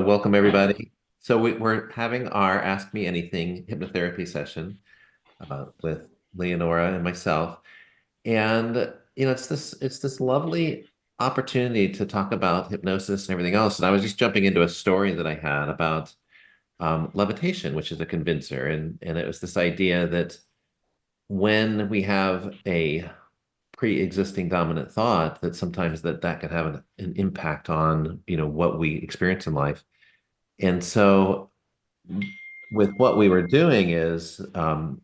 welcome everybody. So we're having our Ask Me Anything hypnotherapy session with Leonora and myself. And it's this lovely opportunity to talk about hypnosis and everything else. And I was just jumping into a story that I had about levitation, which is a convincer. And it was this idea that when we have a pre-existing dominant thought, that sometimes that can have an impact on, what we experience in life. And so with what we were doing is the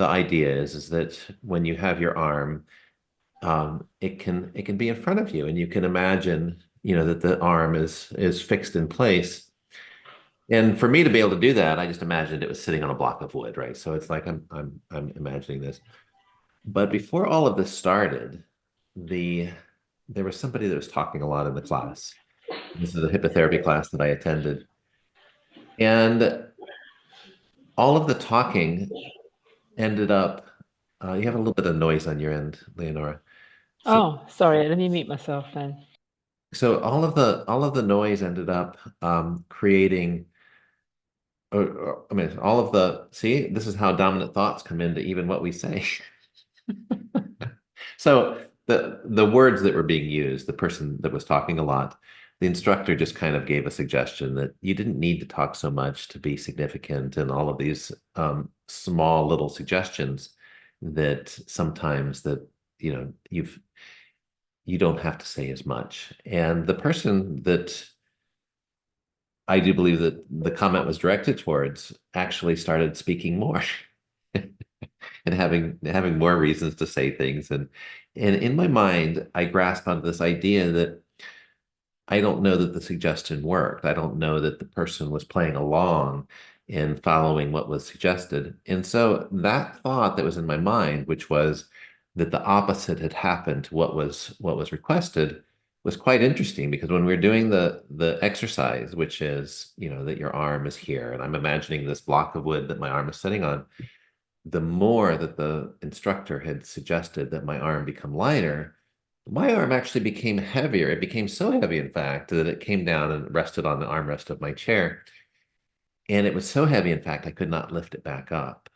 idea is that when you have your arm, it can be in front of you, and you can imagine, that the arm is fixed in place. And for me to be able to do that, I just imagined it was sitting on a block of wood, right? So it's like I'm imagining this. But before all of this started, the there was somebody that was talking a lot in the class. This is a hypnotherapy class that I attended. And all of the talking ended up, you have a little bit of noise on your end, Leonora. So, Oh, sorry. Let me mute myself then. so all of the noise ended up creating, I mean, see, this is how dominant thoughts come into even what we say. So the words that were being used, the person that was talking a lot, the instructor just kind of gave a suggestion that you didn't need to talk so much to be significant, and all of these small little suggestions that sometimes that you don't have to say as much. And the person that I do believe that the comment was directed towards actually started speaking more and having more reasons to say things. And in my mind, I grasped onto this idea that I don't know that the suggestion worked. I don't know that the person was playing along and following what was suggested. And so that thought that was in my mind, which was that the opposite had happened to what was requested, was quite interesting, because when we're doing the exercise, which is, that your arm is here, and I'm imagining this block of wood that my arm is sitting on, the more that the instructor had suggested that my arm become lighter, my arm actually became heavier. It became so heavy, in fact, that it came down and rested on the armrest of my chair. And it was so heavy, in fact, I could not lift it back up.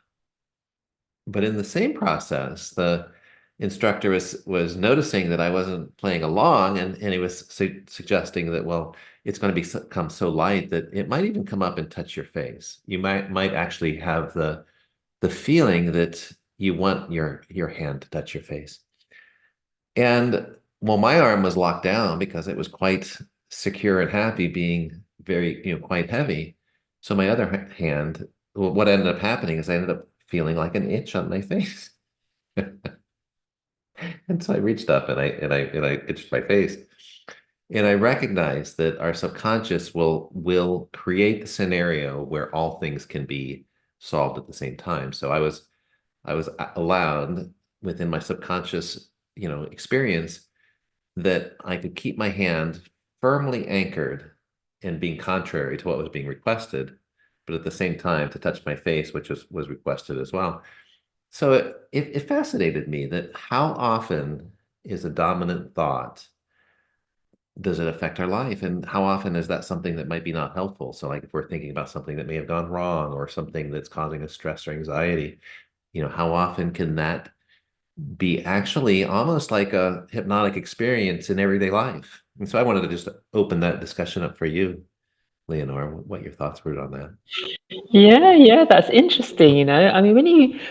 But in the same process, the instructor was noticing that I wasn't playing along, and he was suggesting that, well, it's going to become so light that it might even come up and touch your face. You might actually have the feeling that you want your hand to touch your face. And well, my arm was locked down because it was quite secure and happy, being very, quite heavy. So my other hand, well, what ended up happening is I ended up feeling like an itch on my face. And so I reached up and I itched my face. And I recognized that our subconscious will create the scenario where all things can be solved at the same time. So I was allowed within my subconscious, experience, that I could keep my hand firmly anchored and being contrary to what was being requested, but at the same time to touch my face, which was requested as well. So it fascinated me that how often is a dominant thought, does it affect our life, and how often is that something that might be not helpful? So like if we're thinking about something that may have gone wrong or something that's causing us stress or anxiety, how often can that be actually almost like a hypnotic experience in everyday life? And so I wanted to just open that discussion up for you, Leonore, what your thoughts were on that. Yeah, that's interesting. I mean,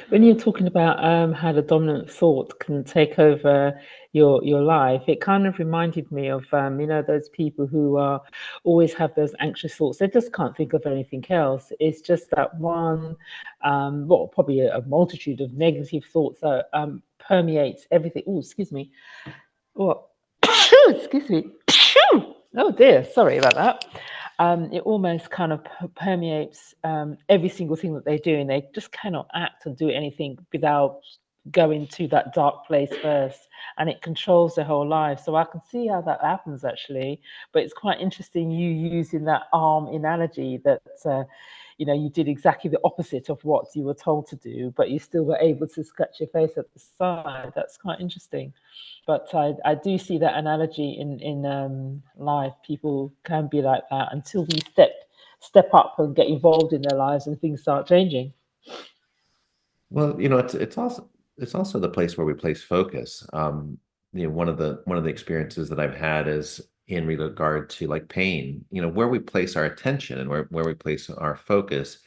when you're talking about how the dominant thought can take over your life, it kind of reminded me of those people who are always have those anxious thoughts. They just can't think of anything else. It's just that one, well, probably a multitude of negative thoughts that permeates everything. Oh, excuse me. What? Excuse me. Oh dear, sorry about that. It almost kind of permeates every single thing that they do, and they just cannot act or do anything without going to that dark place first, and it controls their whole life. So I can see how that happens actually, but it's quite interesting you using that arm analogy that you did exactly the opposite of what you were told to do, but you still were able to scratch your face at the side. That's quite interesting. But I do see that analogy in life. People can be like that until we step step up and get involved in their lives and things start changing. Well, it's also the place where we place focus. One of the experiences that I've had is in regard to like pain. Where we place our attention and where we place our focus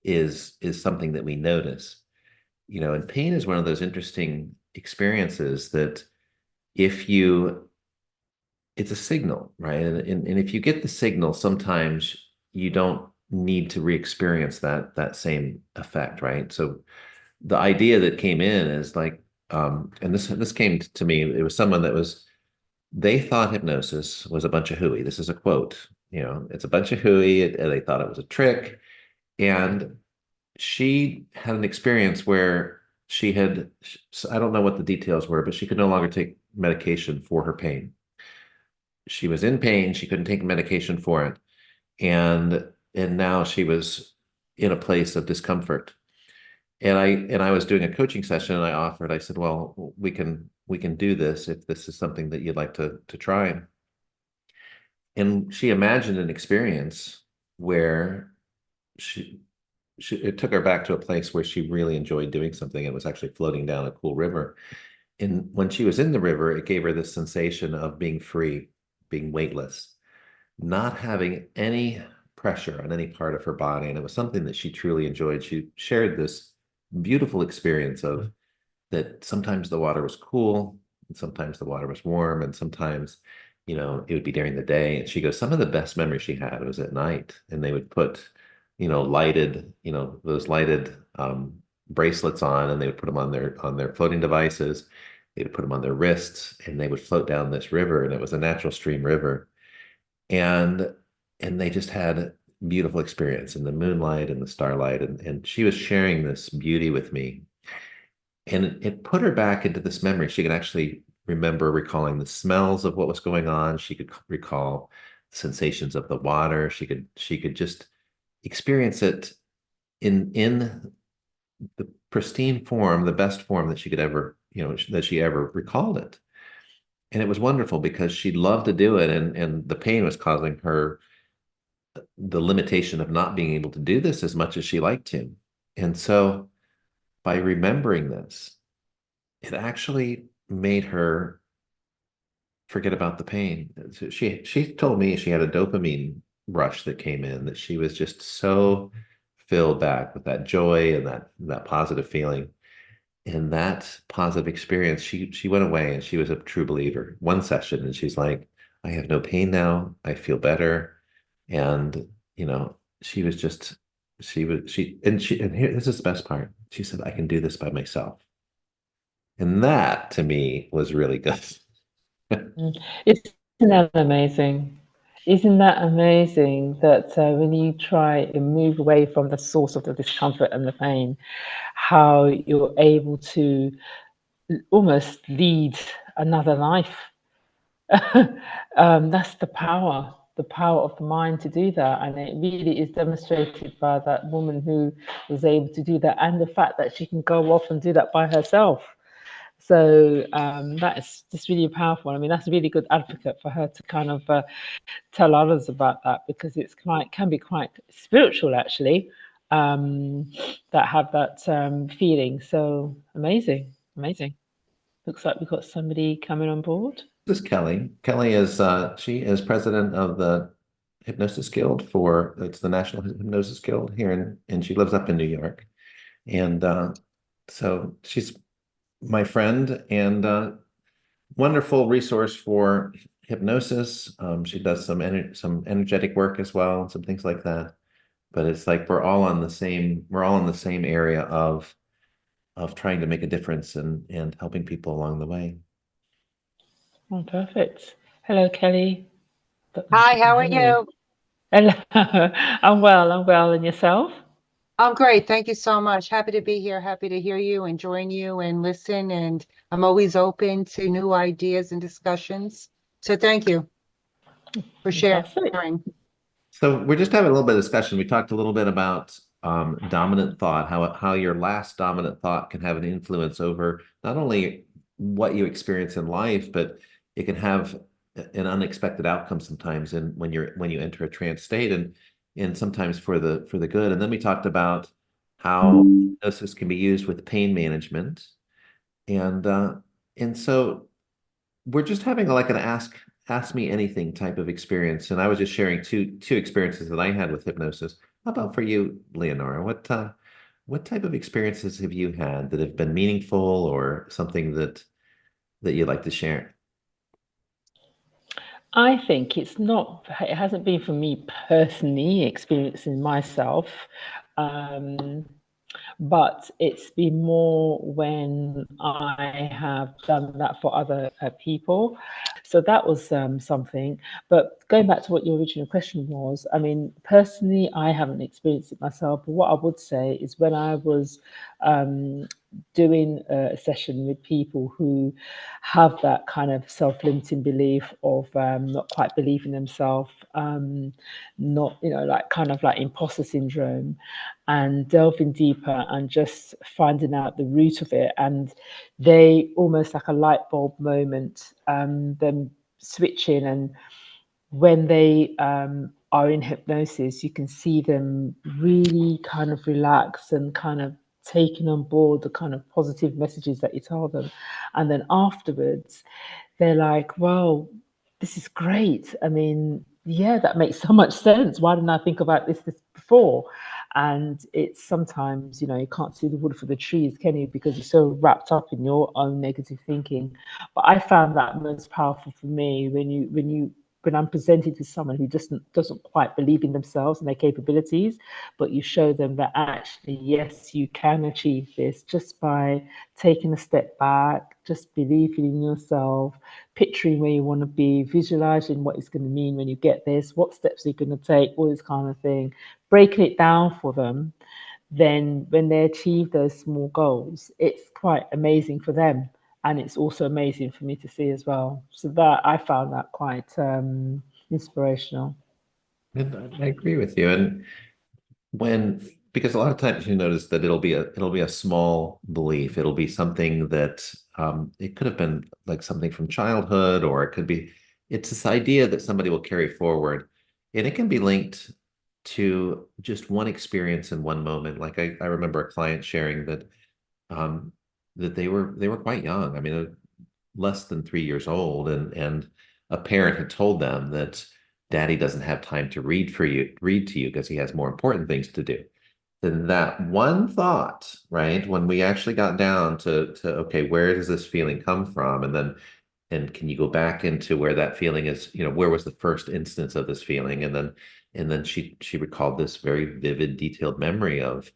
is something that we notice. And pain is one of those interesting experiences that if you it's a signal, right? And if you get the signal, sometimes you don't need to re-experience that same effect, right? So the idea that came in is like, and this came to me. It was someone that was they thought hypnosis was a bunch of hooey. This is a quote. It's a bunch of hooey. They thought it was a trick, and she had an experience where I don't know what the details were, but she could no longer take medication for her pain. She was in pain. She couldn't take medication for it, and now she was in a place of discomfort. And I was doing a coaching session, and I said, well, we can do this if this is something that you'd like to try. And she imagined an experience where she it took her back to a place where she really enjoyed doing something. It was actually floating down a cool river. And when she was in the river, it gave her this sensation of being free, being weightless, not having any pressure on any part of her body. And it was something that she truly enjoyed. She shared this beautiful experience of that sometimes the water was cool, and sometimes the water was warm, and sometimes, it would be during the day. And she goes, some of the best memories she had was at night, and they would put, those lighted bracelets on, and they would put them on their floating devices. They would put them on their wrists, and they would float down this river, and it was a natural stream river. And they just had beautiful experience in the moonlight and the starlight, and she was sharing this beauty with me, and it put her back into this memory. She could actually remember recalling the smells of what was going on. She could recall sensations of the water. She could just experience it in the pristine form, the best form that she could ever, that she ever recalled it. And it was wonderful because she loved to do it, and the pain was causing her the limitation of not being able to do this as much as she liked to. And so by remembering this, it actually made her forget about the pain. So she told me she had a dopamine rush that came in, that she was just so filled back with that joy and that positive feeling. And that positive experience, she went away and she was a true believer. One session, and she's like, I have no pain now. I feel better. And she was just and here this is the best part. She said, I can do this by myself. And that to me was really good. Mm. Isn't that amazing? Isn't that amazing that when you try and move away from the source of the discomfort and the pain, how you're able to almost lead another life? That's the power of the mind to do that. And it really is demonstrated by that woman who was able to do that, and the fact that she can go off and do that by herself. So that's just really powerful. I mean, that's a really good advocate for her to kind of tell others about that, because it's can be quite spiritual actually, that have that feeling. So amazing, amazing. Looks like we've got somebody coming on board. This is Kelly. Kelly is she is president of the Hypnosis Guild it's the National Hypnosis Guild here and she lives up in New York. And so she's my friend and wonderful resource for hypnosis. She does some energetic work as well and some things like that. But it's like we're all in the same area of trying to make a difference and helping people along the way. Oh, perfect. Hello, Kelly. Don't know if Hi, you can how are hear me. you? Hello. I'm well. And yourself? I'm great. Thank you so much. Happy to be here. Happy to hear you and join you and listen. And I'm always open to new ideas and discussions. So thank you for Fantastic. sharing. So we're just having a little bit of discussion. We talked a little bit about dominant thought, how your last dominant thought can have an influence over not only what you experience in life, but it can have an unexpected outcome sometimes. And when you enter a trance state, and and sometimes for the good. And then we talked about how hypnosis can be used with pain management. And so we're just having like an ask me anything type of experience. And I was just sharing two experiences that I had with hypnosis. How about for you, Leonora? What type of experiences have you had that have been meaningful or something that you'd like to share? I think it hasn't been for me personally experiencing myself. Um, but it's been more when I have done that for other people. So that was something. But going back to what your original question was, I mean, personally, I haven't experienced it myself. But what I would say is when I was um, doing a session with people who have that kind of self-limiting belief of not quite believing themselves, not, like kind of like imposter syndrome, and delving deeper and just finding out the root of it. And they almost like a light bulb moment, them switching. And when they are in hypnosis, you can see them really kind of relax and kind of taking on board the kind of positive messages that you tell them. And then afterwards, they're like, wow, this is great. I mean, yeah, that makes so much sense. Why didn't I think about this before? And it's sometimes, you can't see the wood for the trees, can you? Because you're so wrapped up in your own negative thinking. But I found that most powerful for me when I'm presented to someone who doesn't quite believe in themselves and their capabilities, but you show them that actually, yes, you can achieve this just by taking a step back, just believing in yourself, picturing where you want to be, visualizing what it's going to mean when you get this, what steps you're going to take, all this kind of thing, breaking it down for them. Then when they achieve those small goals, it's quite amazing for them. And it's also amazing for me to see as well. So that I found that quite inspirational. And I agree with you. And when because a lot of times you notice that it'll be a small belief. It'll be something that it could have been like something from childhood, or it could be it's this idea that somebody will carry forward, and it can be linked to just one experience in one moment. Like I remember a client sharing um, that they were quite young. I mean, less than 3 years old, and a parent had told them that daddy doesn't have time to read to you because he has more important things to do. Then that one thought, right? When we actually got down to okay, where does this feeling come from? And can you go back into where that feeling is, where was the first instance of this feeling? And then she recalled this very vivid, detailed memory of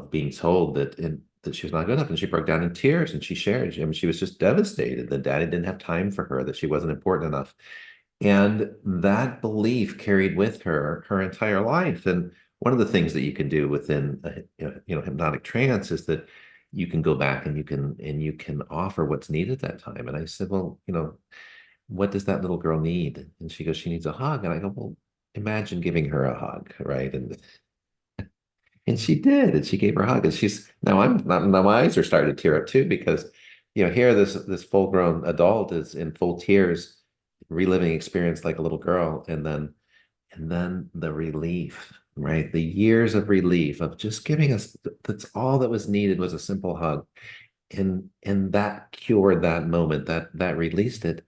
being told that she was not good enough, and she broke down in tears and she shared. I mean, she was just devastated that daddy didn't have time for her, that she wasn't important enough. And that belief carried with her her entire life. And one of the things that you can do within a hypnotic trance is that you can go back and you can offer what's needed at that time. And I said, well, what does that little girl need? And she goes, she needs a hug. And I go, well, imagine giving her a hug, right? And she did, and she gave her a hug. And she's now my eyes are starting to tear up too, because here this full-grown adult is in full tears, reliving experience like a little girl, and then the relief, right? The years of relief of just giving us that's all that was needed was a simple hug. And that cured that moment, that released it.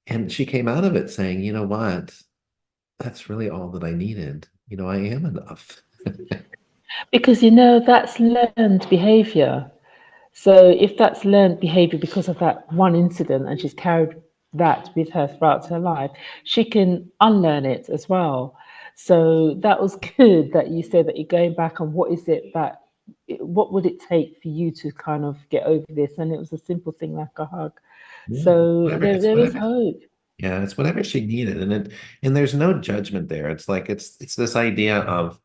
And she came out of it saying, you know what? That's really all that I needed. I am enough. Because that's learned behavior. So if that's learned behavior because of that one incident and she's carried that with her throughout her life, she can unlearn it as well. So that was good that you said that you're going back on what would it take for you to kind of get over this? And it was a simple thing like a hug. Yeah, So whatever. there is hope. Yeah, it's whatever she needed, and there's no judgment there. It's like it's this idea of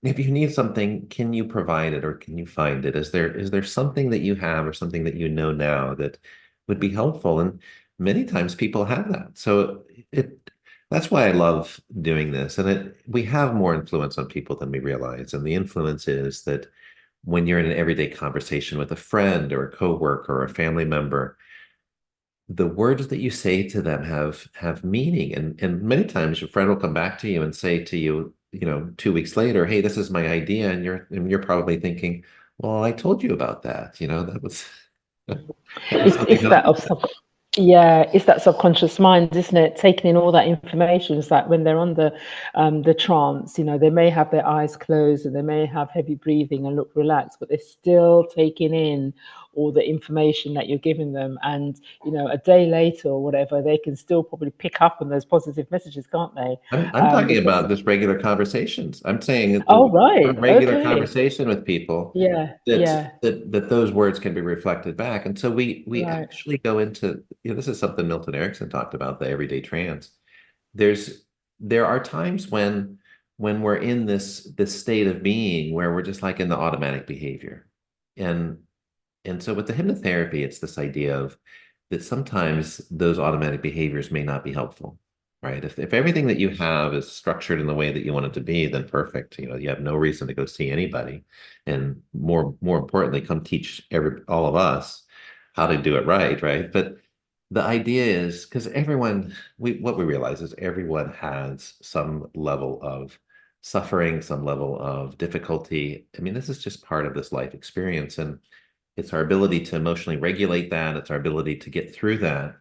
if you need something, can you provide it or can you find it? Is there something that you have or something that you know now that would be helpful? And many times people have that. So it that's why I love doing this. And we have more influence on people than we realize. And the influence is that when you're in an everyday conversation with a friend or a coworker or a family member, the words that you say to them have meaning. And many times your friend will come back to you and say to you, 2 weeks later, hey, this is my idea, and you're probably thinking, well, I told you about that. That was that was something It's else. that yeah, it's that subconscious mind, isn't it? Taking in all that information. It's like when they're on the trance, they may have their eyes closed and they may have heavy breathing and look relaxed, but they're still taking in all the information that you're giving them. And a day later or whatever, they can still probably pick up on those positive messages, can't they? I'm talking Because about just regular conversations. I'm saying that oh a right, regular okay, conversation with people yeah, that yeah, that those words can be reflected back. And so we right. actually go into, this is something Milton Erickson talked about, the everyday trance. There's there are times when we're in this state of being where we're just like in the automatic behavior. And and so with the hypnotherapy, it's this idea of that sometimes those automatic behaviors may not be helpful, right? If everything that you have is structured in the way that you want it to be, then perfect. You have no reason to go see anybody. And more importantly, come teach all of us how to do it right, right? But the idea is because what we realize is everyone has some level of suffering, some level of difficulty. I mean, this is just part of this life experience. And it's our ability to emotionally regulate that. It's our ability to get through that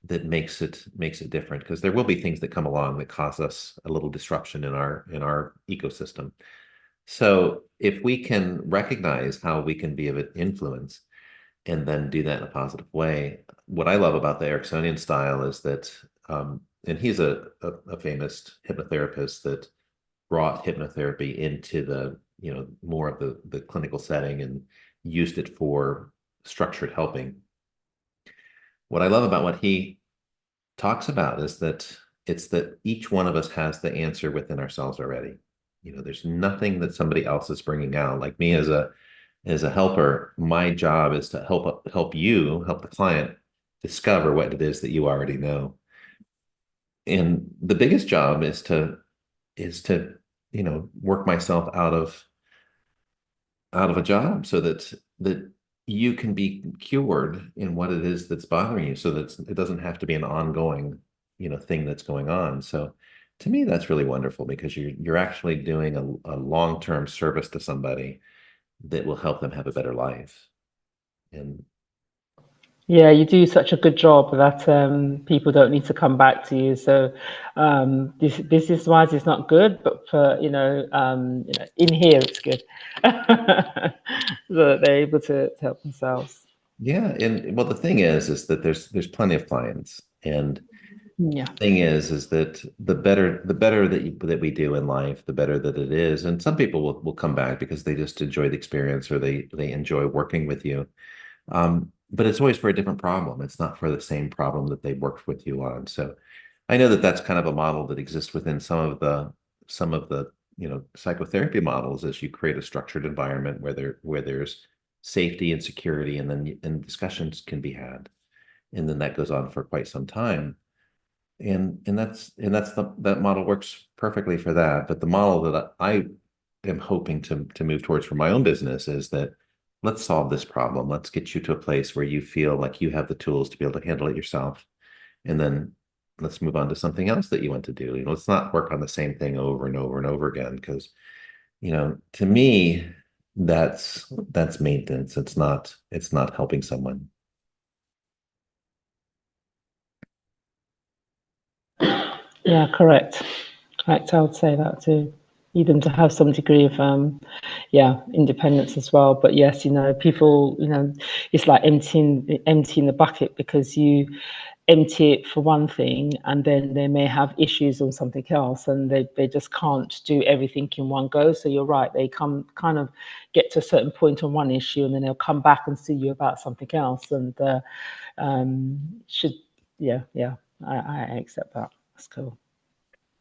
that makes it different, because there will be things that come along that cause us a little disruption in our ecosystem. So if we can recognize how we can be of an influence and then do that in a positive way, what I love about the Ericksonian style is that, and he's a famous hypnotherapist that brought hypnotherapy into the, more of the clinical setting and used it for structured helping. What I love about what he talks about is that it's that each one of us has the answer within ourselves already. There's nothing that somebody else is bringing out. Like me as a helper, my job is to help the client discover what it is that you already know. And the biggest job is to work myself out of a job so that you can be cured in what it is that's bothering you, so that it doesn't have to be an ongoing thing that's going on. So to me, that's really wonderful, because you're actually doing a long-term service to somebody that will help them have a better life. And Yeah, you do such a good job that people don't need to come back to you. So this business wise is not good, but for in here it's good. So that they're able to help themselves. yeah, and well, the thing is that there's plenty of clients. And Yeah. thing is that the better that we do in life, the better that it is. And some people will come back because they just enjoy the experience, or they enjoy working with you. But it's always for a different problem. It's not for the same problem that they worked with you on. So I know that that's kind of a model that exists within some of the psychotherapy models, is you create a structured environment where there's safety and security, and discussions can be had, and then that goes on for quite some time. That model works perfectly for that. But the model that I am hoping to move towards for my own business is that, let's solve this problem. Let's get you to a place where you feel like you have the tools to be able to handle it yourself. And then let's move on to something else that you want to do. Let's not work on the same thing over and over and over again. Because, to me, that's maintenance. It's not helping someone. Yeah, correct. Correct. I would say that too. Even to have some degree of independence as well. But yes, people, it's like emptying the bucket, because you empty it for one thing and then they may have issues on something else, and they just can't do everything in one go. So you're right, they come kind of get to a certain point on one issue and then they'll come back and see you about something else. And should yeah, I accept that. That's cool.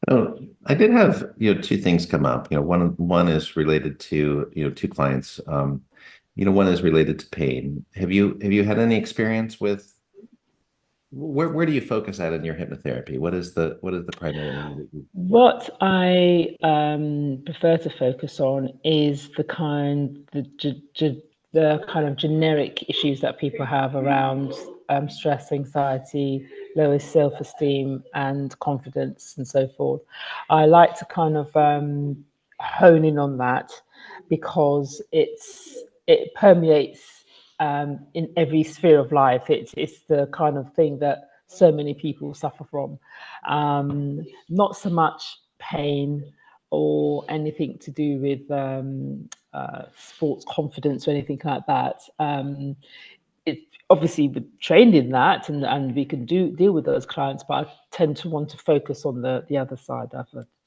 Oh, I did have, two things come up. One is related to, two clients. One is related to pain. Have you had any experience with, where do you focus at in your hypnotherapy? What is the primary area that you? What I prefer to focus on is the kind of generic issues that people have around stress, anxiety, lowest self-esteem and confidence and so forth. I like to kind of hone in on that because it permeates in every sphere of life. It's the kind of thing that so many people suffer from. Not so much pain or anything to do with sports confidence or anything like that. It obviously we're trained in that, and we can deal with those clients, but I tend to want to focus on the other side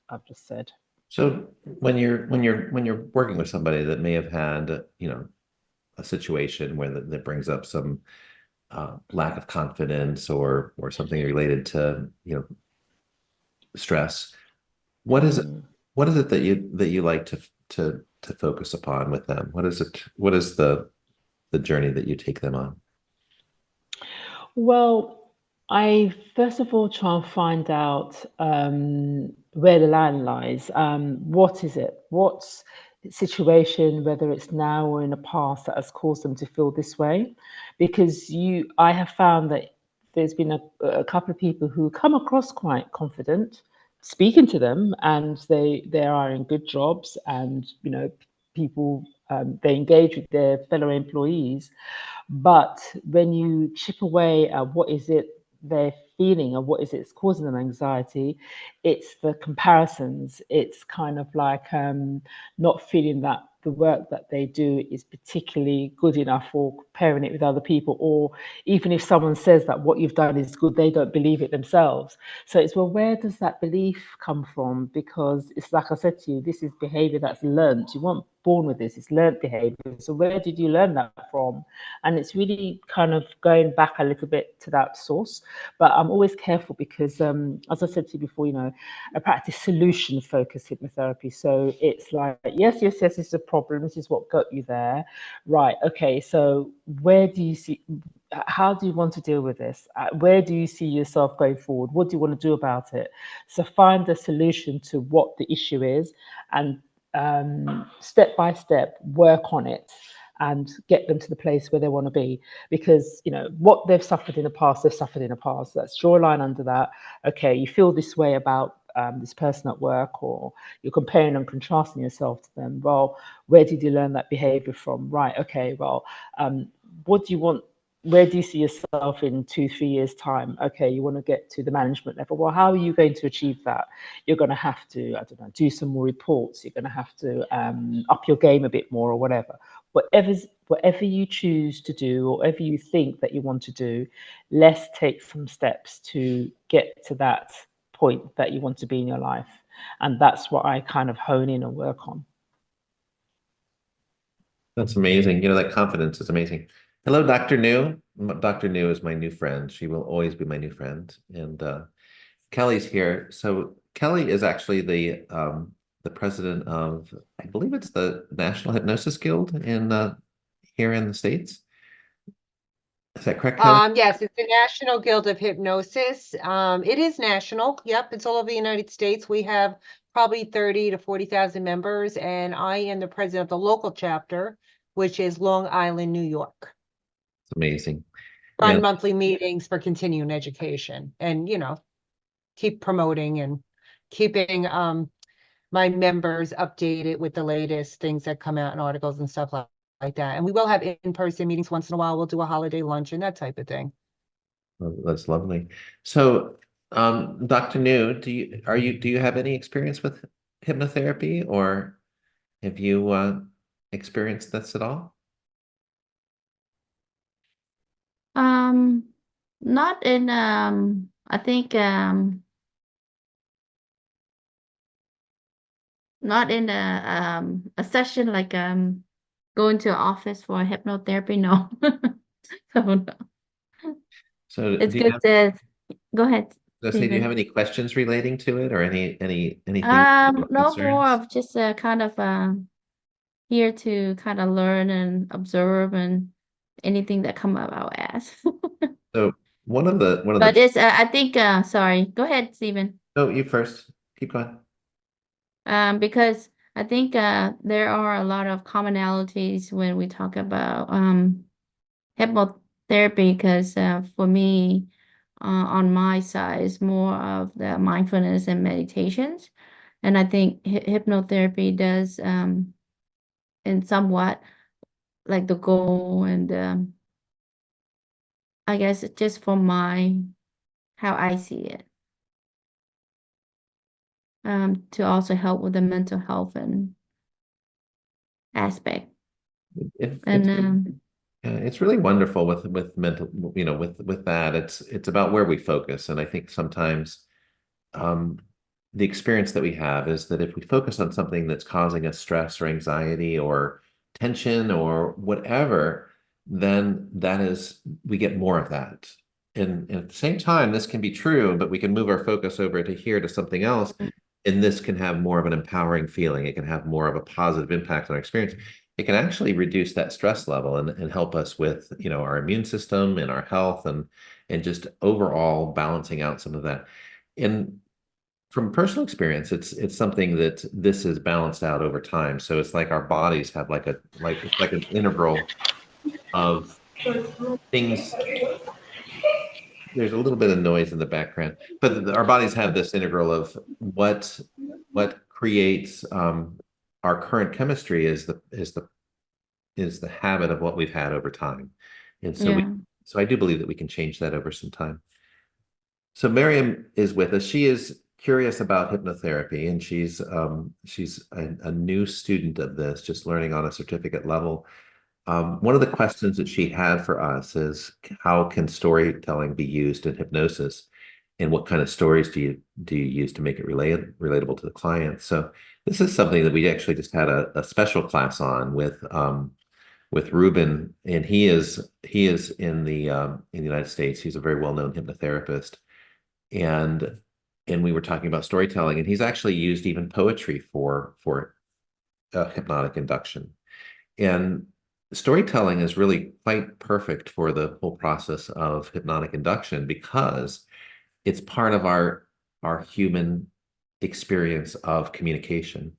I've just said. So when you're working with somebody that may have had, a situation where that brings up some lack of confidence or something related to, stress, what is it? Mm. What is it that you like to focus upon with them? What is it? What is the journey that you take them on? Well, I first of all try and find out where the land lies. What is it? What's the situation, whether it's now or in the past, that has caused them to feel this way? Because I have found that there's been a couple of people who come across quite confident, speaking to them, and they are in good jobs, and people they engage with their fellow employees, but when you chip away at what is it they're feeling or what is it's causing them anxiety, it's the comparisons. It's kind of like not feeling that the work that they do is particularly good enough, or comparing it with other people, or even if someone says that what you've done is good, they don't believe it themselves. So it's, well, where does that belief come from? Because it's like I said to you, this is behavior that's learned. You weren't born with this, it's learned behavior. So where did you learn that from? And it's really kind of going back a little bit to that source. But I'm always careful because, as I said to you before, I practice solution focused hypnotherapy. So it's like, yes, this is a problem. This is what got you there. Right. Okay. So where do you see, how do you want to deal with this? Where do you see yourself going forward? What do you want to do about it? So find a solution to what the issue is, and step by step work on it and get them to the place where they want to be. Because what they've suffered in the past, they've suffered in the past. Let's draw a line under that. Okay, you feel this way about this person at work, or you're comparing and contrasting yourself to them. Well, where did you learn that behavior from? Right. Okay, well, what do you want? Where do you see yourself in 2-3 years time? Okay, you want to get to the management level. Well, how are you going to achieve that? You're going to have to, I don't know, do some more reports. You're going to have to up your game a bit more, or whatever. Whatever you choose to do, or whatever you think that you want to do, let's take some steps to get to that point that you want to be in your life. And that's what I kind of hone in and work on. That's amazing. That confidence is amazing. Hello, Dr. New. Dr. New is my new friend. She will always be my new friend. And Kelly's here. So Kelly is actually the president of, I believe it's the National Hypnosis Guild here in the States. Is that correct, Kelly? Yes, it's the National Guild of Hypnosis. It is national. Yep, it's all over the United States. We have probably 30 to 40,000 members, and I am the president of the local chapter, which is Long Island, New York. It's amazing. Run And monthly meetings for continuing education, and keep promoting and keeping my members updated with the latest things that come out in articles and stuff like that. And we will have in-person meetings once in a while. We'll do a holiday lunch and that type of thing. that's lovely. So, Dr. New, do you have any experience with hypnotherapy, or have you experienced this at all? Um, Not in I think not in a session like going to an office for hypnotherapy. No. So no. So It's do you good have, to go ahead, let's say, do you have Stephen. any questions relating to it, or anything No, more concerns? of just kind of here to kind of learn and observe and anything that come up, I'll ask. So But it's I think sorry, go ahead, Stephen. no, you first. Keep going. Because I think there are a lot of commonalities when we talk about hypnotherapy. Because for me, on my side is more of the mindfulness and meditations. And I think hypnotherapy does in somewhat like the goal and I guess it's just for my how I see it. To also help with the mental health and aspect. It, And it's really wonderful with mental, with that. It's about where we focus, and I think sometimes the experience that we have is that if we focus on something that's causing us stress or anxiety or tension or whatever, then we get more of that. And at the same time, this can be true, but we can move our focus over to here to something else. And this can have more of an empowering feeling. It can have more of a positive impact on our experience. It can actually reduce that stress level and help us with, our immune system and our health and just overall balancing out some of that. And from personal experience, it's something that this is balanced out over time. So it's like our bodies have it's like an integral of things. There's a little bit of noise in the background, but our bodies have this integral of what creates our current chemistry is the habit of what we've had over time. And so yeah, so I do believe that we can change that over some time. So Miriam is with us. She is curious about hypnotherapy, and she's a new student of this, just learning on a certificate level. One of the questions that she had for us is, how can storytelling be used in hypnosis, and what kind of stories do you use to make it relatable to the client? So this is something that we actually just had a special class on with Ruben, and he is in the United States. He's a very well-known hypnotherapist, and we were talking about storytelling, and he's actually used even poetry for hypnotic induction. And storytelling is really quite perfect for the whole process of hypnotic induction because it's part of our human experience of communication.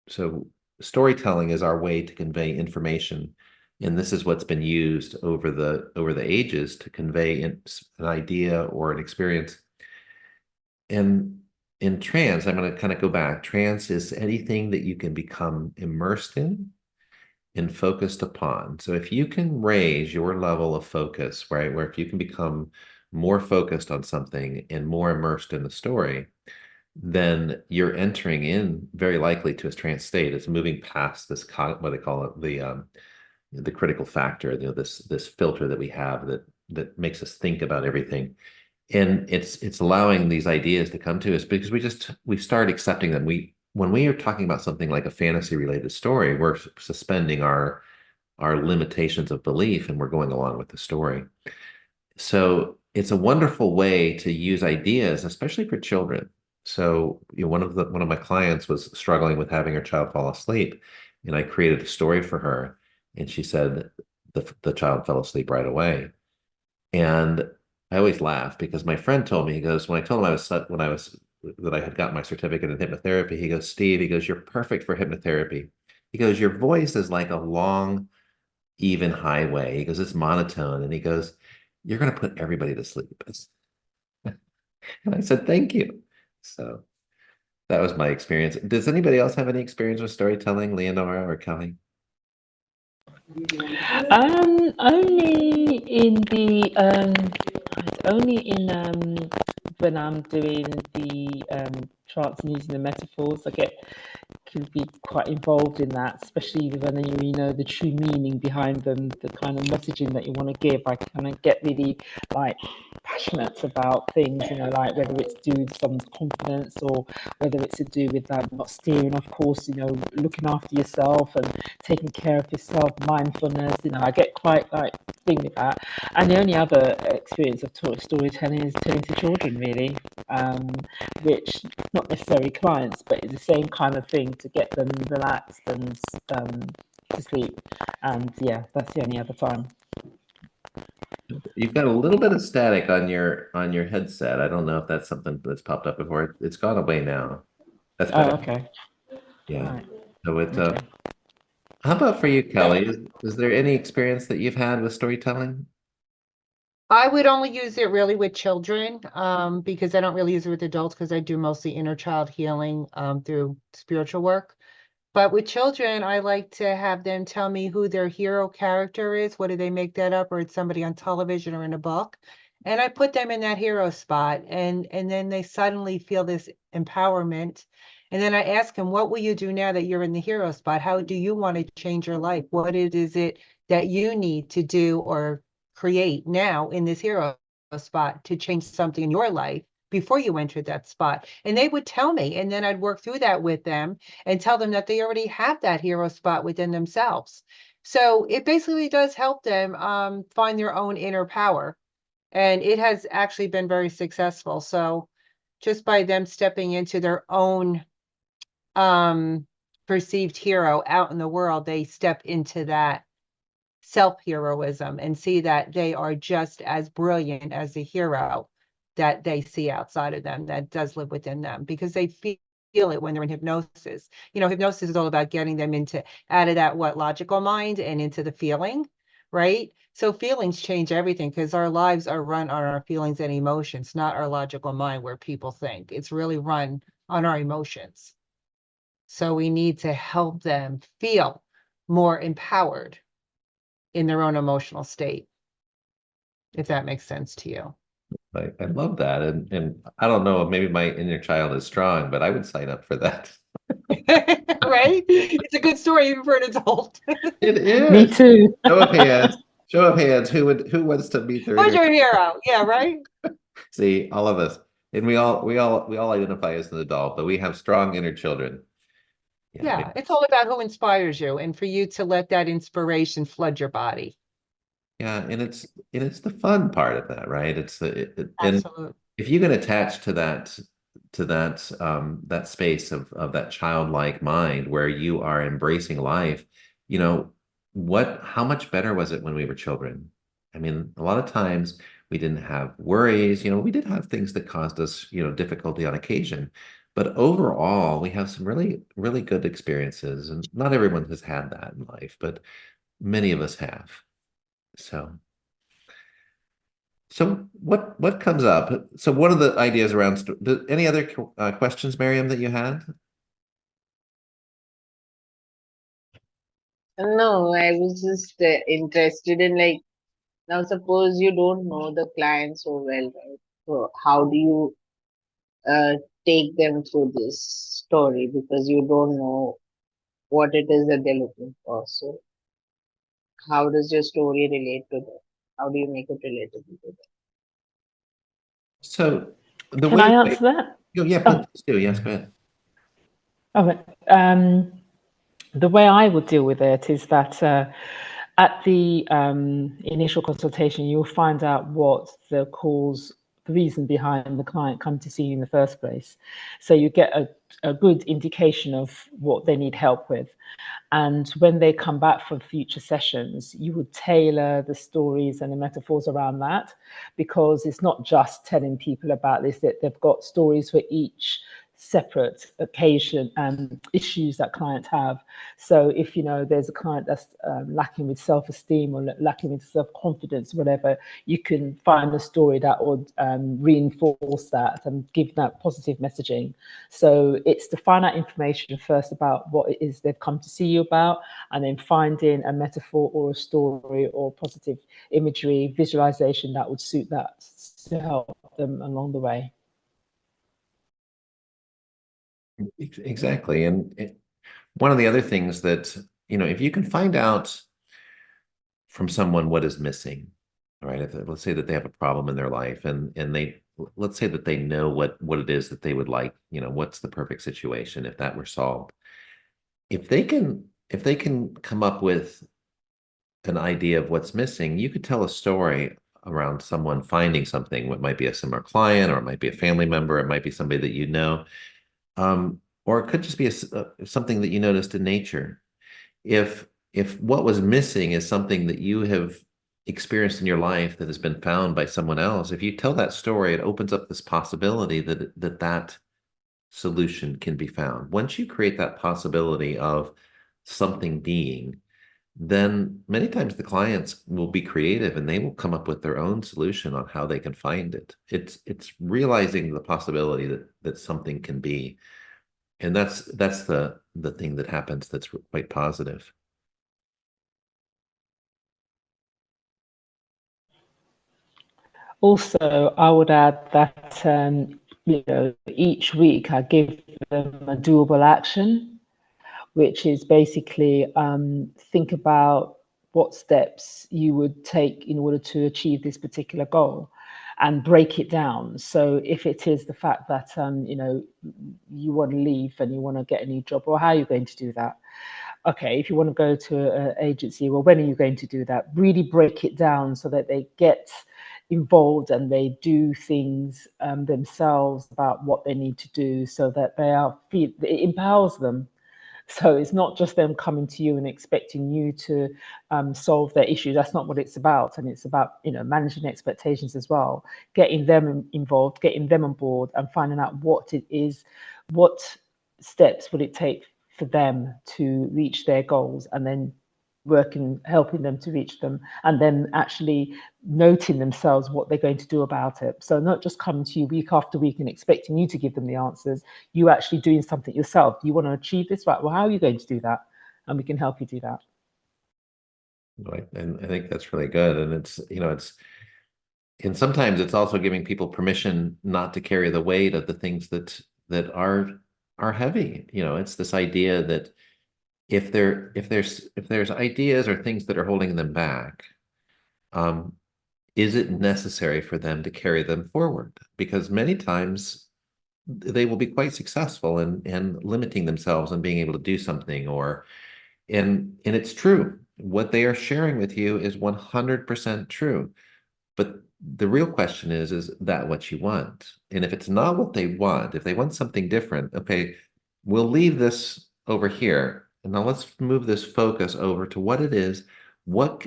So storytelling is our way to convey information, and this is what's been used over the ages to convey an idea or an experience. And in trance, I'm going to kind of go back. Trance is anything that you can become immersed in and focused upon. So if you can raise your level of focus, right, where if you can become more focused on something and more immersed in the story, then you're entering in very likely to a trance state. It's moving past this what they call it, the critical factor, this filter that we have that makes us think about everything. And it's allowing these ideas to come to us because we start accepting them. When we are talking about something like a fantasy related story, we're suspending our limitations of belief and we're going along with the story. So it's a wonderful way to use ideas, especially for children. So one of my clients was struggling with having her child fall asleep, and I created a story for her, and she said the child fell asleep right away. And I always laugh because my friend told me, he goes, when I told him that I had got my certificate in hypnotherapy, he goes, Steve, he goes, you're perfect for hypnotherapy. He goes, your voice is like a long, even highway. He goes, it's monotone. And he goes, you're going to put everybody to sleep. And I said, thank you. So that was my experience. Does anybody else have any experience with storytelling, Leonora or Kelly? Only in the it's only in when I'm doing the trance and using the metaphors, can be quite involved in that, especially when you know the true meaning behind them, the kind of messaging that you want to give. I kind of get really like passionate about things, like whether it's to do with someone's confidence or whether it's to do with not steering off course, looking after yourself and taking care of yourself, mindfulness. I get quite like thing with that. And the only other experience of storytelling is telling to children, really, which not necessarily clients, but it's the same kind of thing to get them relaxed and to sleep. And yeah, that's the only other time. You've got a little bit of static on your headset. I don't know if that's something that's popped up before. It's gone away now. That's better. Okay. Yeah. Right. So Okay. how about for you, Kelly? Is there any experience that you've had with storytelling? I would only use it really with children, because I don't really use it with adults because I do mostly inner child healing through spiritual work. But with children, I like to have them tell me who their hero character is. Whether they make that up or it's somebody on television or in a book. And I put them in that hero spot, and then they suddenly feel this empowerment. And then I ask them, what will you do now that you're in the hero spot? How do you want to change your life? What is it that you need to do or create now in this hero spot to change something in your life before you entered that spot? And they would tell me, and then I'd work through that with them and tell them that they already have that hero spot within themselves. So it basically does help them find their own inner power. And it has actually been very successful. So just by them stepping into their own perceived hero out in the world, they step into that self-heroism and see that they are just as brilliant as the hero that they see outside of them, that does live within them, because they feel it when they're in hypnosis. Hypnosis is all about getting them out of that logical mind and into the feeling, right? So feelings change everything, because our lives are run on our feelings and emotions, not our logical mind where people think. It's really run on our emotions. So we need to help them feel more empowered in their own emotional state, if that makes sense to you. I love that. And I don't know, maybe my inner child is strong, but I would sign up for that. Right? It's a good story even for an adult. It Me is. too. Show of hands. Show of hands. Who wants to meet their Who's inner? your hero? Yeah, right? See, all of us. And we all identify as an adult, but we have strong inner children. Yeah, it's all about who inspires you, and for you to let that inspiration flood your body. Yeah, and it's the fun part of that, right? And Absolutely. if you can attach to that space of that childlike mind where you are embracing life, you know, how much better was it when we were children? I mean, a lot of times we didn't have worries, we did have things that caused us, difficulty on occasion. But overall, we have some really, really good experiences. And not everyone has had that in life, but many of us have. So, so what comes up? So what are the ideas around any other questions, Miriam, that you had? No, I was just interested in like, now suppose you don't know the client so well, right? So how do you uh, take them through this story because you don't know what it is that they're looking for. So how does your story relate to them? How do you make it relatable to them? So the Can I answer that? yeah, Oh. please do. Yes, go ahead. Okay. The way I would deal with it is that at the initial consultation, you'll find out what the reason behind the client coming to see you in the first place. So you get a good indication of what they need help with. And when they come back for future sessions, you would tailor the stories and the metaphors around that, because it's not just telling people about this, that they've got stories for each separate occasion and issues that clients have. So if there's a client that's lacking with self-esteem or lacking with self-confidence, whatever, you can find a story that would reinforce that and give that positive messaging. So it's to find out information first about what it is they've come to see you about, and then finding a metaphor or a story or positive imagery, visualization that would suit that to help them along the way. Exactly. And one of the other things that, if you can find out from someone what is missing, right? Let's say that they have a problem in their life and let's say that they know what it is that they would like, what's the perfect situation if that were solved. If they can come up with an idea of what's missing, you could tell a story around someone finding something. What might be a similar client, or it might be a family member, it might be somebody that you know. Or it could just be something that you noticed in nature. If what was missing is something that you have experienced in your life that has been found by someone else, if you tell that story, it opens up this possibility that solution can be found. Once you create that possibility of something being, then many times the clients will be creative and they will come up with their own solution on how they can find it. It's realizing the possibility that something can be. And that's the thing that happens that's quite positive. Also, I would add that each week I give them a doable action, which is basically think about what steps you would take in order to achieve this particular goal, and break it down. So if it is the fact that you want to leave and you want to get a new job, or how are you going to do that? Okay, if you want to go to an agency, well, when are you going to do that? Really break it down so that they get involved and they do things themselves about what they need to do, so that it empowers them. So it's not just them coming to you and expecting you to solve their issue. That's not what it's about. And it's about, managing expectations as well, getting them involved, getting them on board, and finding out what it is, what steps would it take for them to reach their goals, and then helping them to reach them, and then actually noting themselves what they're going to do about it. So not just coming to you week after week and expecting you to give them the answers, you actually doing something yourself. You want to achieve this, right? Well, how are you going to do that? And we can help you do that. Right. And I think that's really good. And and sometimes it's also giving people permission not to carry the weight of the things that are heavy. It's this idea that if there's ideas or things that are holding them back, is it necessary for them to carry them forward? Because many times they will be quite successful in limiting themselves and being able to do something, and it's true. What they are sharing with you is 100% true. But the real question is that what you want? And if it's not what they want, if they want something different, okay, we'll leave this over here. And now let's move this focus over to what it is. What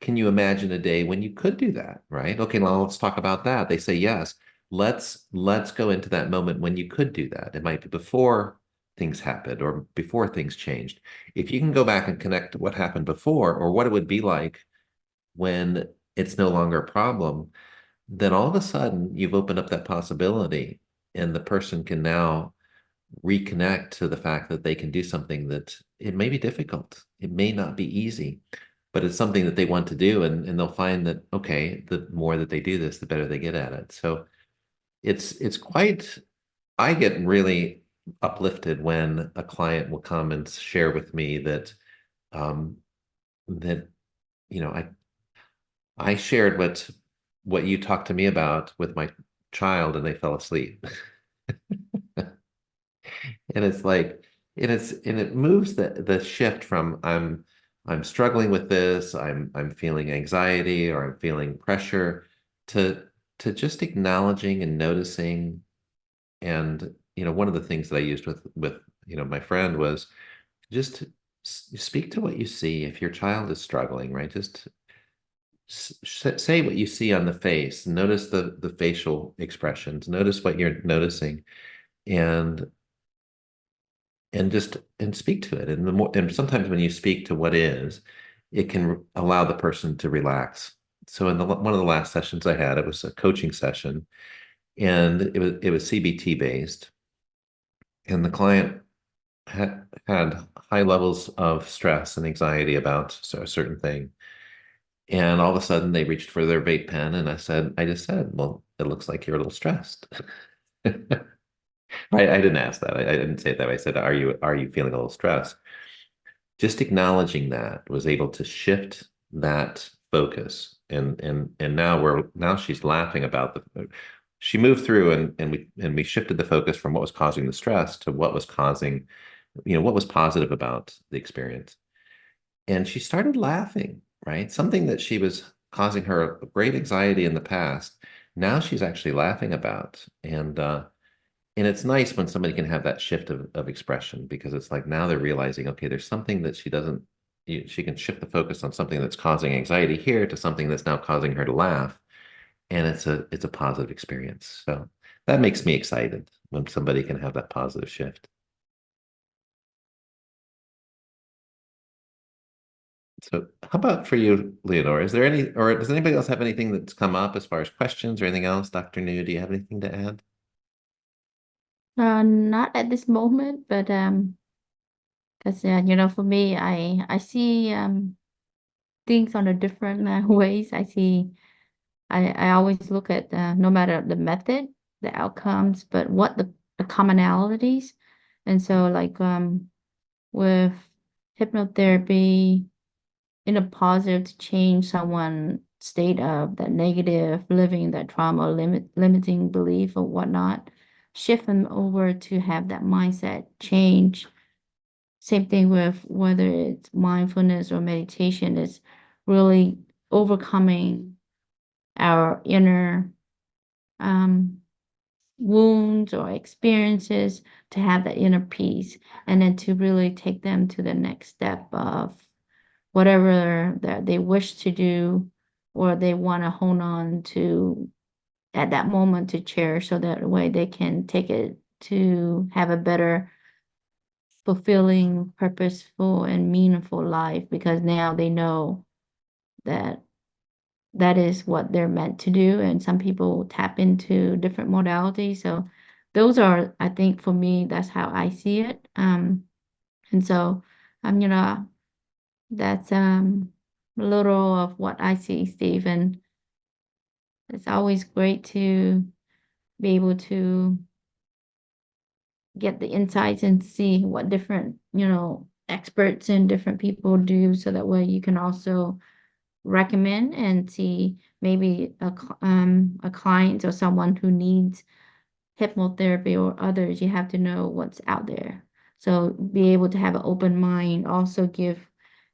can you imagine a day when you could do that, right? Okay, now let's talk about that. They say yes. Let's go into that moment when you could do that. It might be before things happened or before things changed. If you can go back and connect to what happened before, or what it would be like when it's no longer a problem, then all of a sudden you've opened up that possibility, and the person can now reconnect to the fact that they can do something that it may be difficult. It may not be easy, but it's something that they want to do. And they'll find that, okay, the more that they do this, the better they get at it. So it's quite, I get really uplifted when a client will come and share with me that, um, that, I shared what you talked to me about with my child, and they fell asleep. And it's like, and it moves the shift from I'm struggling with this, I'm feeling anxiety or I'm feeling pressure, to just acknowledging and noticing. And one of the things that I used with my friend was just speak to what you see. If your child is struggling, right, just say what you see on the face. Notice the facial expressions. Notice what you're noticing, and speak to it. And sometimes when you speak to what is, it can allow the person to relax. So in one of the last sessions I had, it was a coaching session, and it was CBT based, and the client had high levels of stress and anxiety about a certain thing. And all of a sudden they reached for their vape pen, and I just said, well, it looks like you're a little stressed. Right? I didn't ask that. I didn't say it that way. I said, are you feeling a little stressed? Just acknowledging that was able to shift that focus. And now she's laughing about she moved through, and we shifted the focus from what was causing the stress to what was causing, what was positive about the experience. And she started laughing, right? Something that she was causing her great anxiety in the past, now she's actually laughing about. And it's nice when somebody can have that shift of expression, because it's like now they're realizing, okay, there's something that she can shift the focus on something that's causing anxiety here to something that's now causing her to laugh. And it's a positive experience. So that makes me excited when somebody can have that positive shift. So how about for you, Leonora? Is there any, or does anybody else have anything that's come up as far as questions or anything else? Dr. New, do you have anything to add? Not at this moment, but because for me, I see things on a different ways. I always look at no matter the method, the outcomes, but what the commonalities. And so like with hypnotherapy in a positive to change someone's state of that negative living, that trauma, limiting belief or whatnot, shift them over to have that mindset change. Same thing with whether it's mindfulness or meditation, is really overcoming our inner wounds or experiences to have that inner peace, and then to really take them to the next step of whatever that they wish to do or they want to hold on to at that moment to cherish, so that way they can take it to have a better fulfilling, purposeful, and meaningful life, because now they know that that is what they're meant to do. And some people tap into different modalities. So those are, I think for me, that's how I see it. And so that's a little of what I see, Steve. And it's always great to be able to get the insights and see what different, experts and different people do, so that way you can also recommend and see maybe a client or someone who needs hypnotherapy or others. You have to know what's out there. So be able to have an open mind, also give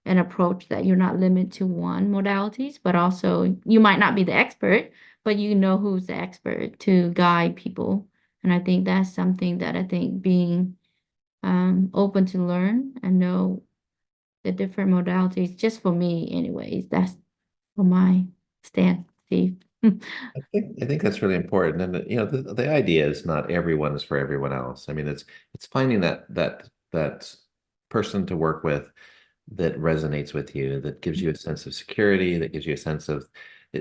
an approach that you're not limited to one modalities, but also you might not be the expert, but you know who's the expert to guide people. And I think that's something that I think being open to learn and know the different modalities, just for me anyways, that's for my stand, Steve. I think that's really important. And the idea is not everyone is for everyone else. I mean, it's finding that person to work with that resonates with you, that gives you a sense of security, that gives you a sense of,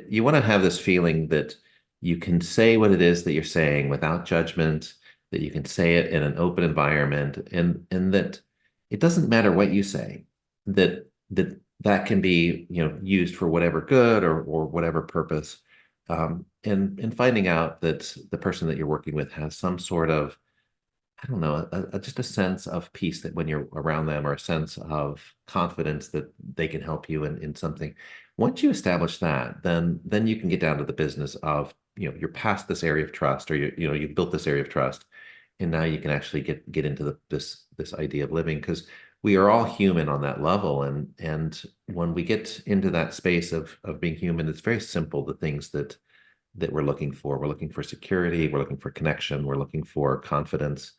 you want to have this feeling that you can say what it is that you're saying without judgment, that you can say it in an open environment, and that it doesn't matter what you say, that can be, used for whatever good or whatever purpose. And finding out that the person that you're working with has some sort of, I don't know, just a sense of peace that when you're around them, or a sense of confidence that they can help you in something. Once you establish that, then you can get down to the business of, you're past this area of trust, or you've built this area of trust, and now you can actually get into this idea of living, because we are all human on that level. And when we get into that space of being human, it's very simple, the things that we're looking for. We're looking for security, we're looking for connection, we're looking for confidence,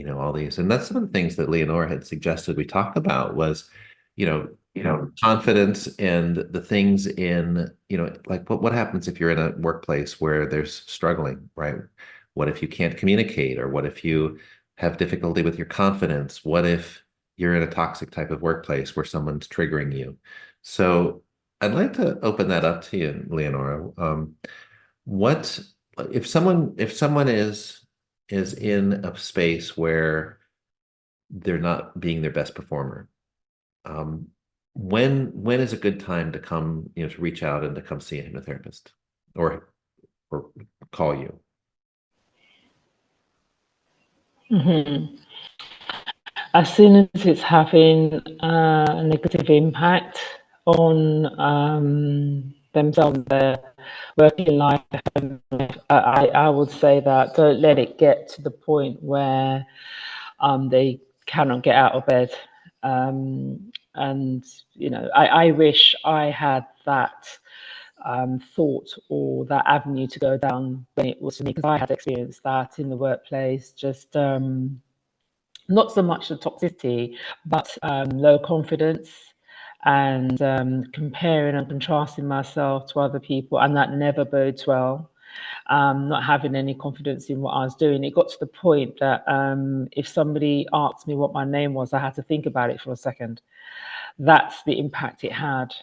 all these. And that's some of the things that Leonora had suggested we talk about was, confidence, and the things in, like what happens if you're in a workplace where there's struggling, right? What if you can't communicate, or what if you have difficulty with your confidence? What if you're in a toxic type of workplace where someone's triggering you? So I'd like to open that up to you, Leonora. What if someone is in a space where they're not being their best performer? Um, when is a good time to come, to reach out and to come see a hypnotherapist, or call you? Mhm. As soon as it's having a negative impact on themselves, their working life, I would say that don't let it get to the point where they cannot get out of bed. And I wish I had that thought or that avenue to go down when it was for me, because I had experienced that in the workplace. Just not so much the toxicity, but low confidence, and comparing and contrasting myself to other people, and that never bodes well. not having any confidence in what I was doing. It got to the point that if somebody asked me what my name was, I had to think about it for a second. That's the impact it had.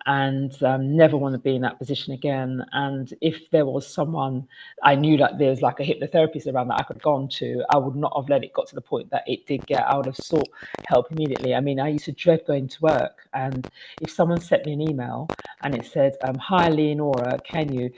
And never want to be in that position again. And if there was someone, I knew that there's like a hypnotherapist around that I could have gone to, I would not have let it got to the point that it did get, I would have sought help immediately. I mean, I used to dread going to work, and if someone sent me an email and it said, hi, Leonora, can you,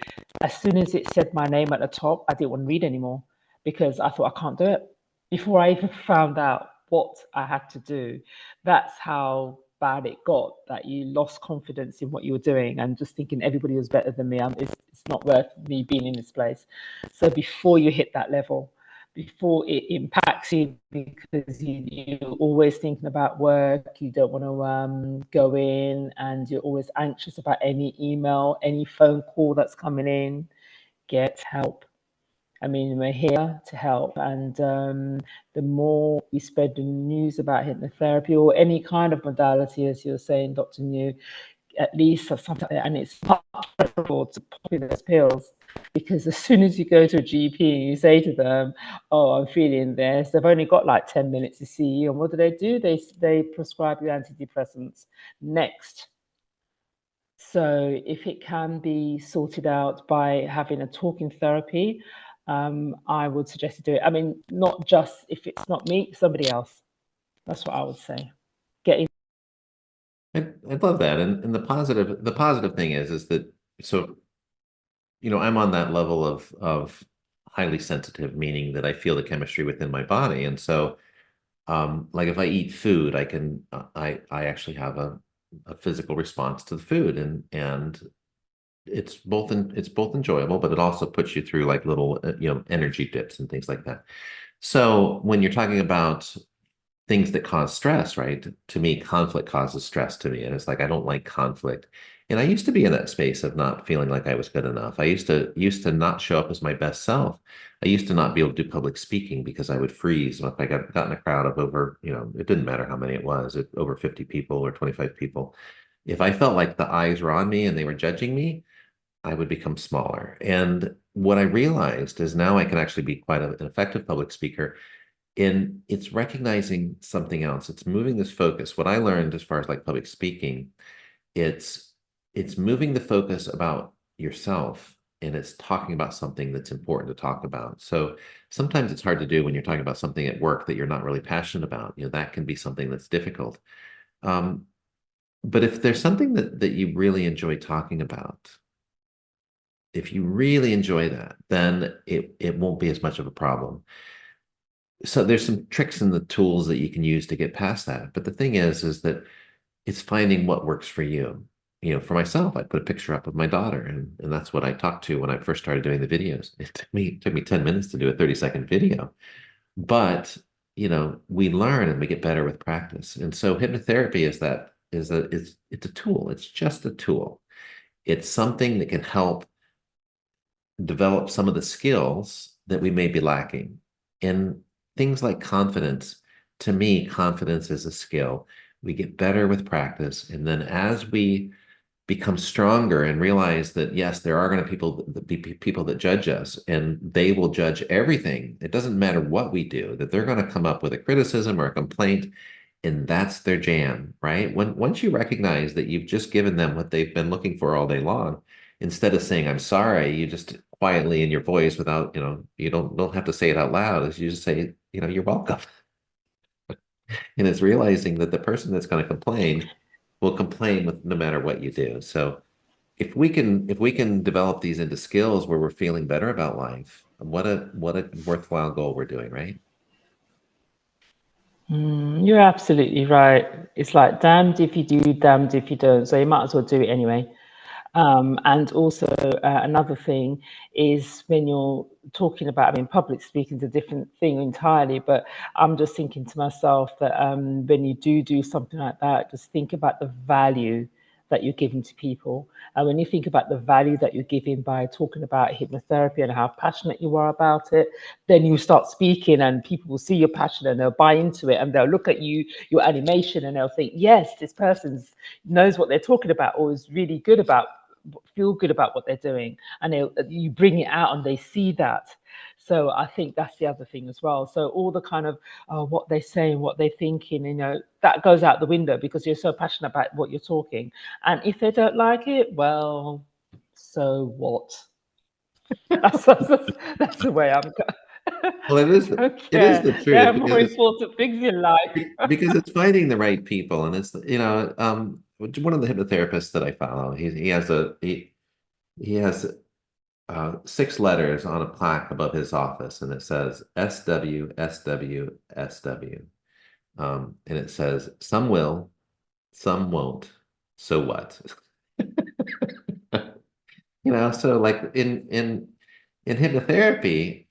as soon as it said my name at the top, I didn't want to read anymore, because I thought I can't do it. Before I even found out what I had to do, that's how bad it got, that you lost confidence in what you were doing and just thinking everybody was better than me. It's not worth me being in this place. So before you hit that level, before it impacts you, because you're always thinking about work, you don't want to go in, and you're always anxious about any email, any phone call that's coming in, get help. I mean, we're here to help, and the more we spread the news about hypnotherapy or any kind of modality, as you're saying, Dr. New, at least something, and it's much preferable to popping those pills, because as soon as you go to a GP and you say to them, "Oh, I'm feeling this," they've only got like 10 minutes to see you, and what do? They prescribe you antidepressants next. So if it can be sorted out by having a talking therapy, I would suggest to do it. I mean, not just if it's not me, somebody else. That's what I would say. I love that. And the positive thing is that, so, I'm on that level of highly sensitive, meaning that I feel the chemistry within my body. And so, like if I eat food, I actually have a physical response to the food, and it's both enjoyable, but it also puts you through like little, energy dips and things like that. So when you're talking about things that cause stress, right? To me, conflict causes stress to me. And it's like, I don't like conflict. And I used to be in that space of not feeling like I was good enough. I used to not show up as my best self. I used to not be able to do public speaking because I would freeze. If I got in a crowd of over, it didn't matter how many it was, over 50 people or 25 people. If I felt like the eyes were on me and they were judging me, I would become smaller. And what I realized is now I can actually be quite an effective public speaker. And it's recognizing something else. It's moving this focus. What I learned as far as like public speaking, it's moving the focus about yourself, and it's talking about something that's important to talk about. So sometimes it's hard to do when you're talking about something at work that you're not really passionate about. That can be something that's difficult. But if there's something that you really enjoy talking about, if you really enjoy that, then it won't be as much of a problem. So there's some tricks and the tools that you can use to get past that. But the thing is that it's finding what works for you. For myself, I put a picture up of my daughter, and that's what I talked to when I first started doing the videos. It took me 10 minutes to do a 30-second video. But, we learn and we get better with practice. And so hypnotherapy it's a tool. It's just a tool. It's something that can help develop some of the skills that we may be lacking. And things like confidence, to me, confidence is a skill. We get better with practice. And then as we become stronger and realize that, yes, there are going to be people that judge us, and they will judge everything. It doesn't matter what we do, that they're going to come up with a criticism or a complaint, and that's their jam, right? Once you recognize that you've just given them what they've been looking for all day long, instead of saying, I'm sorry, you just quietly in your voice without, you don't have to say it out loud, as you just say, you're welcome. And it's realizing that the person that's going to complain will complain with no matter what you do. So if we can develop these into skills where we're feeling better about life, what a worthwhile goal we're doing, right? You're absolutely right. It's like damned if you do, damned if you don't. So you might as well do it anyway. And also another thing is when you're talking about, I mean, public speaking is a different thing entirely, but I'm just thinking to myself that when you do something like that, just think about the value that you're giving to people. And when you think about the value that you're giving by talking about hypnotherapy and how passionate you are about it, then you start speaking and people will see your passion and they'll buy into it, and they'll look at you, your animation, and they'll think, yes, this person knows what they're talking about or is really good about feel good about what they're doing, and you bring it out and they see that. So I think that's the other thing as well. So all the kind of what they're saying, what they're thinking, that goes out the window because you're so passionate about what you're talking. And if they don't like it, well, so what? That's the way I'm going. Well, it is Don't it is care. the There truth are more important things in life. because it's finding the right people, and it's one of the hypnotherapists that I follow. He has 6 letters on a plaque above his office, and it says SW SW SW, and it says some will, some won't. So what? So like in hypnotherapy,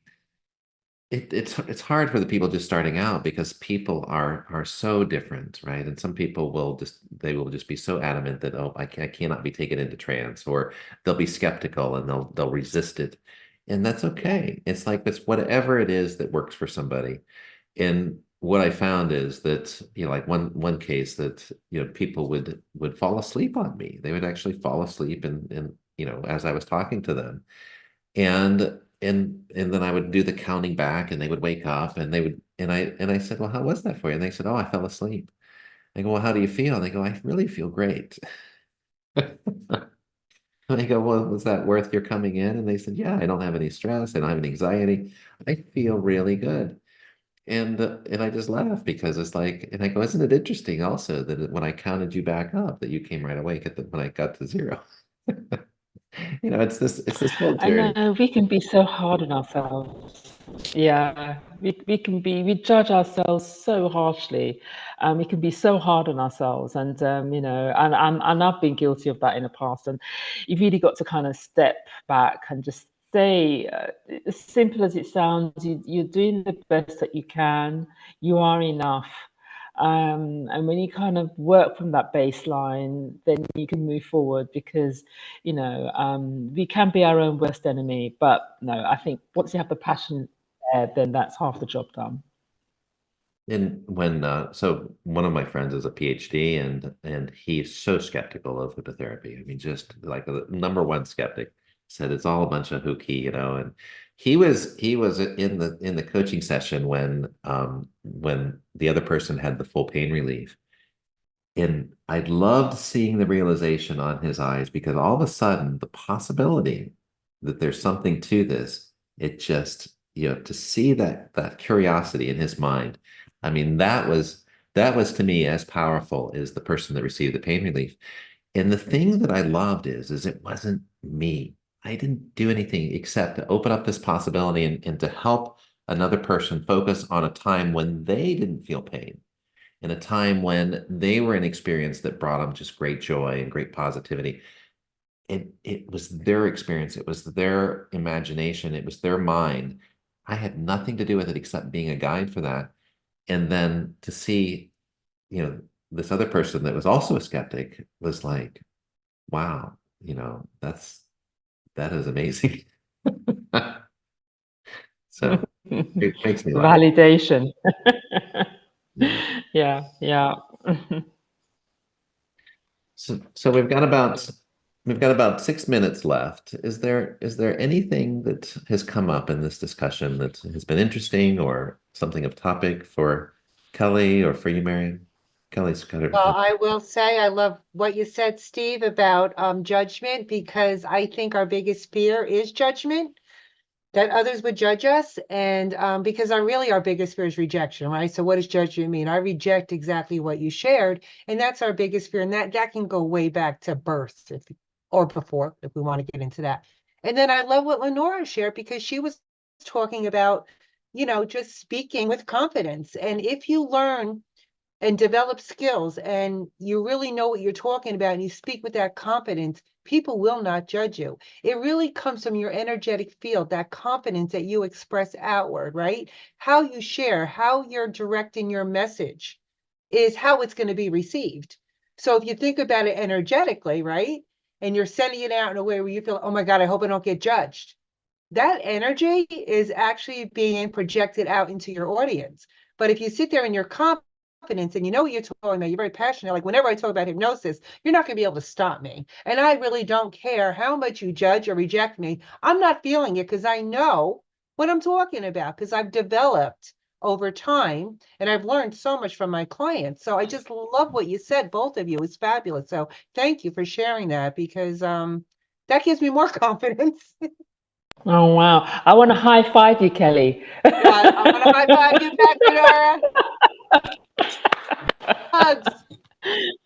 it's hard for the people just starting out because people are so different, right? And some people will just be so adamant that, oh, I cannot be taken into trance, or they'll be skeptical and they'll resist it. And that's okay. It's like it's whatever it is that works for somebody. And what I found is that, like one case that, people would fall asleep on me. They would actually fall asleep and as I was talking to them. And then I would do the counting back and they would wake up and they would and I said, well, how was that for you? And they said, oh, I fell asleep. I go, well, how do you feel? And they go, I really feel great. And I go, well, was that worth your coming in? And they said, yeah, I don't have any stress. I don't have any anxiety. I feel really good. And I just laugh because it's like, and I go, isn't it interesting also that when I counted you back up, that you came right awake when I got to 0. It's this whole I journey. know we can be so hard on ourselves. Yeah, we judge ourselves so harshly, and we can be so hard on ourselves. And I've been guilty of that in the past. And you've really got to kind of step back and just say, as simple as it sounds, you're doing the best that you can. You are enough. And when you kind of work from that baseline, then you can move forward because we can be our own worst enemy. But no, I think once you have the passion there, then that's half the job done. And so one of my friends is a PhD, and he's so skeptical of hypnotherapy. I mean, just like the #1 skeptic, said it's all a bunch of hooky. And he was in the coaching session when the other person had the full pain relief. And I loved seeing the realization on his eyes because all of a sudden the possibility that there's something to this, it just, to see that curiosity in his mind. I mean, that was to me as powerful as the person that received the pain relief. And the thing that I loved is it wasn't me. I didn't do anything except to open up this possibility and to help another person focus on a time when they didn't feel pain, in a time when they were in experience that brought them just great joy and great positivity. It was their experience. It was their imagination. It was their mind. I had nothing to do with it except being a guide for that. And then to see, this other person that was also a skeptic was like, wow, that is amazing. So it makes me laugh. Validation. Yeah. Yeah. So we've got about 6 minutes left. Is there anything that has come up in this discussion that has been interesting or something of topic for Kelly or for you, Marion? Kelly's got Well, her. I will say I love what you said, Steve, about judgment, because I think our biggest fear is judgment, that others would judge us. And because our biggest fear is rejection, right? So what does judgment mean? I reject exactly what you shared. And that's our biggest fear. And that can go way back to birth or before, if we want to get into that. And then I love what Lenora shared because she was talking about, just speaking with confidence. And if you learn and develop skills and you really know what you're talking about and you speak with that confidence, people will not judge you. It really comes from your energetic field, that confidence that you express outward, right? How you share, how you're directing your message is how it's going to be received. So if you think about it energetically, right? And you're sending it out in a way where you feel, oh my God, I hope I don't get judged. That energy is actually being projected out into your audience. But if you sit there and you're confident, confidence, and you know what you're talking about. You're very passionate. Like whenever I talk about hypnosis, you're not going to be able to stop me. And I really don't care how much you judge or reject me. I'm not feeling it because I know what I'm talking about, because I've developed over time and I've learned so much from my clients. So I just love what you said, both of you. It's fabulous. So thank you for sharing that, because that gives me more confidence. Oh wow! I want to high five you, Kelly. Yeah, I want to high five you back, Lenora. Hugs,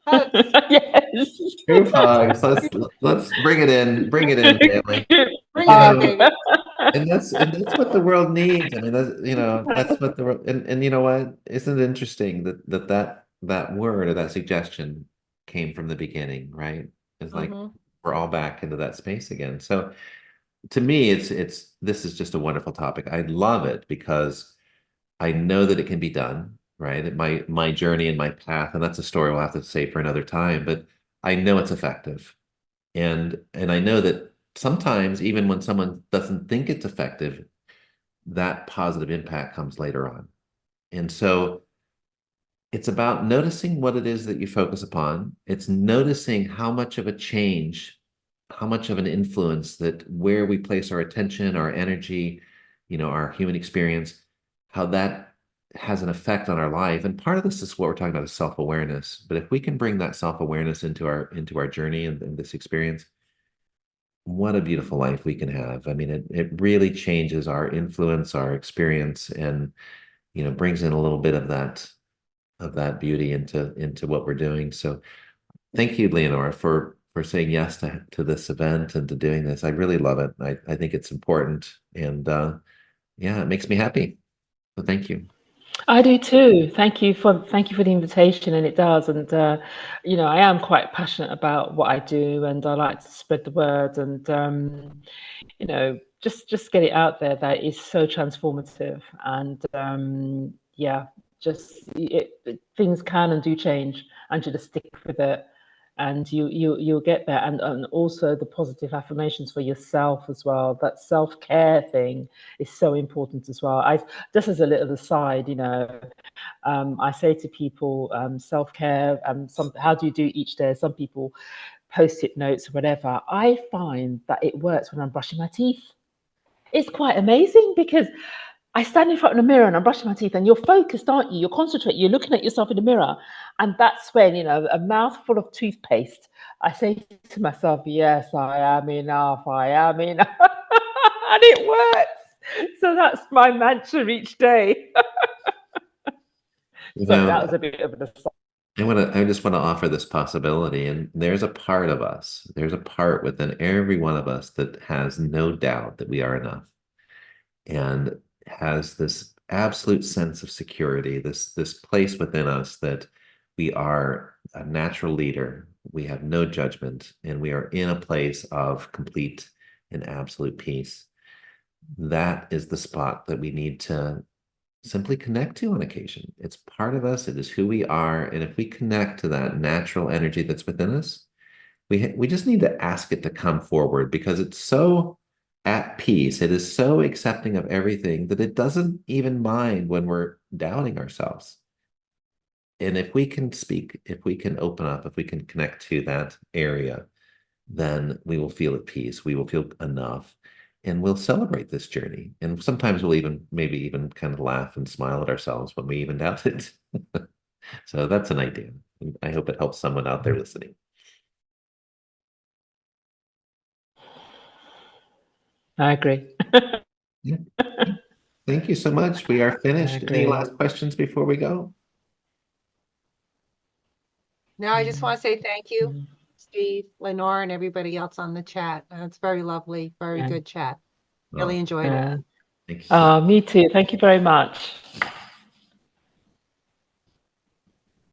hugs. Yes. Group hugs. Let's bring it in. Bring it in, family. Bring You it in, know, baby. and that's what the world needs. I mean, that's what the world. And you know what? Isn't it interesting that word or that suggestion came from the beginning, right? It's like Mhm. we're all back into that space again. So to me, it's this is just a wonderful topic. I love it because I know that it can be done, right? My journey and my path, and that's a story we'll have to say for another time, but I know it's effective. And I know that sometimes even when someone doesn't think it's effective, that positive impact comes later on. And so it's about noticing what it is that you focus upon. It's noticing how much of a change, how much of an influence that where we place our attention, our energy, our human experience, how that has an effect on our life. And part of this is what we're talking about is self-awareness. But if we can bring that self-awareness into our journey and this experience, what a beautiful life we can have. I mean, it really changes our influence, our experience, and brings in a little bit of that beauty into what we're doing. So thank you, Leonora, for saying yes to this event and to doing this. I really love it. I think it's important, and yeah, it makes me happy. So thank you. I do too. Thank you for the invitation, and it does. And I am quite passionate about what I do, and I like to spread the word, and just get it out there that it's so transformative. And yeah, things can and do change, and you just stick with it, and you'll get there. And also the positive affirmations for yourself as well. That self-care thing is so important as well. I just as a little aside, I say to people, self-care, how do you do each day? Some people post-it notes or whatever. I find that it works when I'm brushing my teeth. It's quite amazing because I stand in front of the mirror and I'm brushing my teeth, and you're focused, aren't you? You're concentrating, you're looking at yourself in the mirror. And that's when, a mouthful of toothpaste, I say to myself, yes, I am enough, I am enough. And it works. So that's my mantra each day. You Sorry, that know, was a bit of an aside. I just want to offer this possibility, and there's a part of us, there's a part within every one of us that has no doubt that we are enough, and has this absolute sense of security, this place within us that we are a natural leader, we have no judgment, and we are in a place of complete and absolute peace. That is the spot that we need to simply connect to on occasion. It's part of us, it is who we are, and if we connect to that natural energy that's within us, we just need to ask it to come forward, because it's so at peace. It is so accepting of everything that it doesn't even mind when we're doubting ourselves. And if we can speak, if we can open up, if we can connect to that area, then we will feel at peace. We will feel enough, and we'll celebrate this journey. And sometimes we'll maybe even kind of laugh and smile at ourselves when we even doubt it. So that's an idea. I hope it helps someone out there listening. I agree. Yeah. Thank you so much. We are finished. Any agree. last questions before we go? No, I just want to say thank you, Mm. Steve, Lenore, and everybody else on the chat. It's very lovely, very Yeah. good chat. Really Oh, enjoyed it. thank you so Me too. Thank you very much.